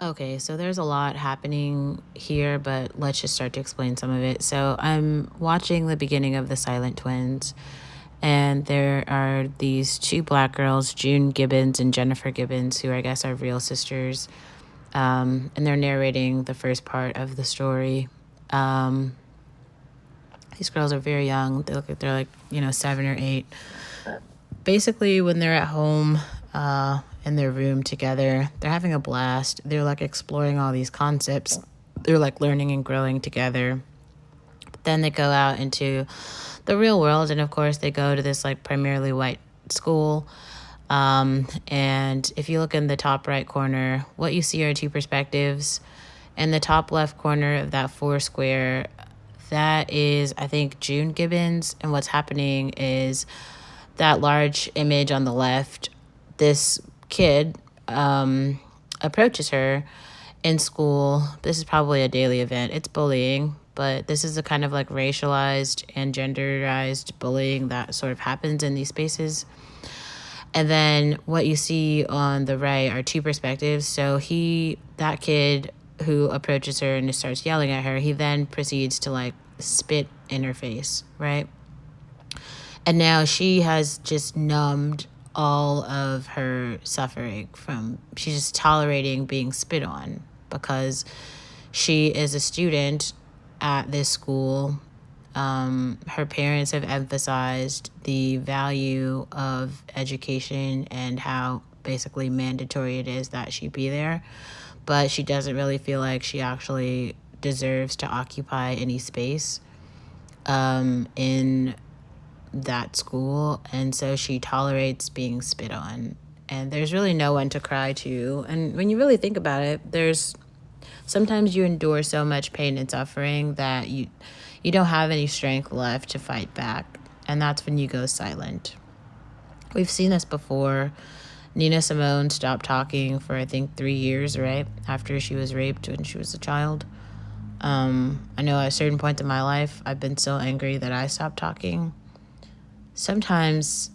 Okay, so there's a lot happening here, but let's just start to explain some of it. So I'm watching the beginning of The Silent Twins, and there are these two black girls, June Gibbons and Jennifer Gibbons, who I guess are real sisters. And they're narrating the first part of the story. Um, these girls are very young. They look like they're like, 7 or 8. Basically, when they're at home in their room together, they're having a blast. They're like exploring all these concepts. They're like learning and growing together. But then they go out into the real world, and of course, they go to this like primarily white school. And if you look in the top right corner, what you see are two perspectives. In the top left corner of that four square, that is, I think, June Gibbons. And what's happening is that large image on the left, this kid approaches her in school. This is probably a daily event. It's bullying, but this is a kind of like racialized and genderized bullying that sort of happens in these spaces. And then what you see on the right are two perspectives. So that kid who approaches her and starts yelling at her, he then proceeds to like spit in her face, right? And now she has just numbed all of her suffering she's just tolerating being spit on because she is a student at this school. Her parents have emphasized the value of education and how basically mandatory it is that she be there, but she doesn't really feel like she actually deserves to occupy any space in that school, and so she tolerates being spit on. And there's really no one to cry to. And when you really think about it, there's sometimes you endure so much pain and suffering that you don't have any strength left to fight back, and that's when you go silent. We've seen this before. Nina Simone stopped talking for I think 3 years, right, after she was raped when she was a child. I know at a certain point in my life I've been so angry that I stopped talking. Sometimes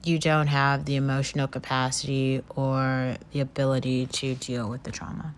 you don't have the emotional capacity or the ability to deal with the trauma.